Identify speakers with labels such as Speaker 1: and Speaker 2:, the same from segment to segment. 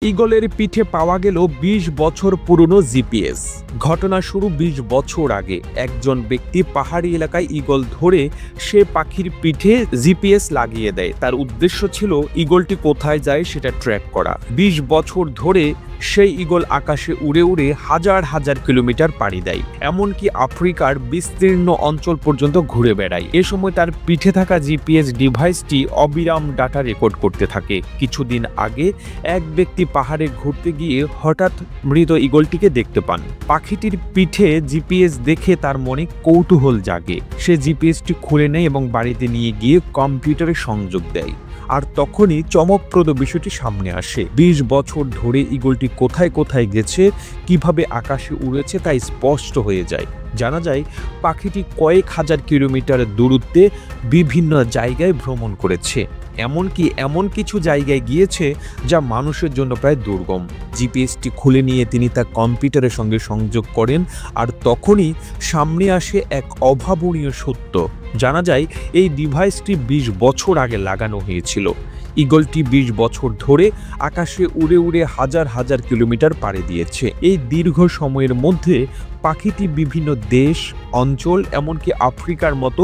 Speaker 1: ঈগলের পিঠে পাওয়া গেল ২০ বছর পুরনো জিপিএস। ঘটনা শুরু ২০ বছর আগে। একজন ব্যক্তি পাহাড়ি এলাকায় ঈগল ধরে সে পাখির পিঠে জিপিএস লাগিয়ে দেয়। তার উদ্দেশ্য ছিল ঈগলটি কোথায় যায় সেটা ট্র্যাক করা। ২০ বছর ধরে সেই ঈগল আকাশে উড়ে উড়ে হাজার হাজার কিলোমিটার পাড়ি দেয়, এমনকি আফ্রিকার বিস্তীর্ণ অঞ্চল পর্যন্ত ঘুরে বেড়ায়। এ সময় তার পিঠে থাকা জিপিএস ডিভাইসটি অবিরাম ডাটা রেকর্ড করতে থাকে। কিছুদিন আগে এক ব্যক্তি পাহাড়ে ঘুরতে গিয়ে হঠাৎ মৃত ঈগলটিকে দেখতে পান। পাখিটির পিঠে জিপিএস দেখে তার মনে কৌতূহল জাগে। সে জিপিএসটি খুলে নেয় এবং বাড়িতে নিয়ে গিয়ে কম্পিউটারে সংযোগ দেয়। আর তখনই চমকপ্রদ বিষয়টি সামনে আসে। ২০ বছর ধরে ঈগলটি কোথায় কোথায় গেছে, কিভাবে আকাশে উড়েছে তা স্পষ্ট হয়ে যায়। জানা যায় পাখিটি কয়েক হাজার কিলোমিটার দূরত্বে বিভিন্ন জায়গায় ভ্রমণ করেছে, এমনকি এমন কিছু জায়গায় গিয়েছে যা মানুষের জন্য প্রায় দুর্গম। জিপিএসটি খুলে নিয়ে তিনি তা কম্পিউটারের সঙ্গে সংযোগ করেন, আর তখনই সামনে আসে এক অভাবনীয় সত্য। জানা যায় এই ডিভাইসটি ২০ বছর আগে লাগানো হয়েছিল। ঈগলটি ২০ বছর ধরে আকাশে উড়ে উড়ে হাজার হাজার কিলোমিটার পাড়ি দিয়েছে। এই দীর্ঘ সময়ের মধ্যে পাখিটি বিভিন্ন দেশ, অঞ্চল, এমনকি আফ্রিকার মতো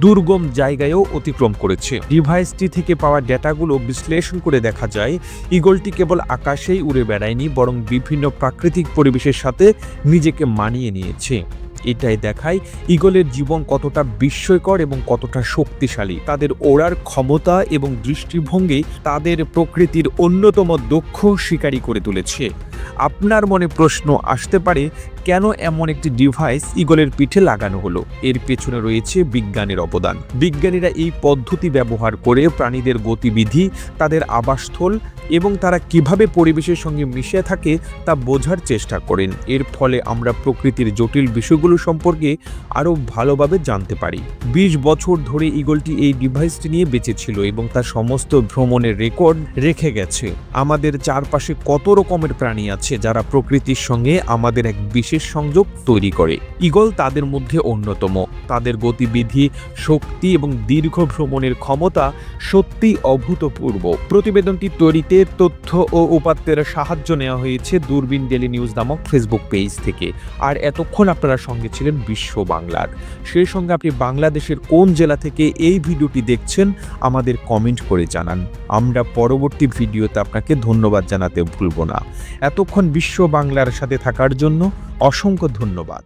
Speaker 1: দুর্গম জায়গায়ও অতিক্রম করেছে। ডিভাইসটি থেকে পাওয়া ডেটাগুলো বিশ্লেষণ করে দেখা যায় ঈগলটি কেবল আকাশেই উড়ে বেড়ায়নি, বরং বিভিন্ন প্রাকৃতিক পরিবেশের সাথে নিজেকে মানিয়ে নিয়েছে। এটাই দেখায় ঈগলের জীবন কতটা বিস্ময়কর এবং কতটা শক্তিশালী। তাদের ওড়ার ক্ষমতা এবং দৃষ্টিভঙ্গি তাদের প্রকৃতির অন্যতম দক্ষ শিকারী করে তুলেছে। আপনার মনে প্রশ্ন আসতে পারে, কেন এমন একটি ডিভাইস ঈগলের পিঠে লাগানো হলো? এর পেছনে রয়েছে বিজ্ঞানের অবদান। বিজ্ঞানীরা এই পদ্ধতি ব্যবহার করে প্রাণীদের গতিবিধি, তাদের আবাসস্থল এবং তারা কিভাবে পরিবেশের সঙ্গে মিশে থাকে তা বোঝার চেষ্টা করেন। এর ফলে আমরা প্রকৃতির জটিল বিষয়গুলো সম্পর্কে আরও ভালোভাবে জানতে পারি। ২০ বছর ধরে ঈগলটি এই ডিভাইসটি নিয়ে বেঁচে ছিল এবং তার সমস্ত ভ্রমণের রেকর্ড রেখে গেছে। আমাদের চারপাশে কত রকমের প্রাণী আছে যারা প্রকৃতির সঙ্গে আমাদের এক বিশেষ সংযোগ তৈরি করে। ঈগল তাদের মধ্যে অন্যতম। তাদের গতিবিধি, শক্তি এবং দীর্ঘ ভ্রমণের ক্ষমতা সত্যিই অভূতপূর্ব। প্রতিবেদনটি তৈরিতে তথ্য ও উপাত্তের সাহায্য নেওয়া হয়েছে দূরবীন ডেইলি নিউজ নামক ফেসবুক পেজ থেকে। আর এতক্ষণ আপনারা সঙ্গে ছিলেন বিশ্ব বাংলার। সেই সঙ্গে আপনি বাংলাদেশের কোন জেলা থেকে এই ভিডিওটি দেখছেন আমাদের কমেন্ট করে জানান। আমরা পরবর্তী ভিডিওতে আপনাকে ধন্যবাদ জানাতে ভুলব না। এতক্ষণ বিশ্ব বাংলার সাথে থাকার জন্য অসংখ্য ধন্যবাদ।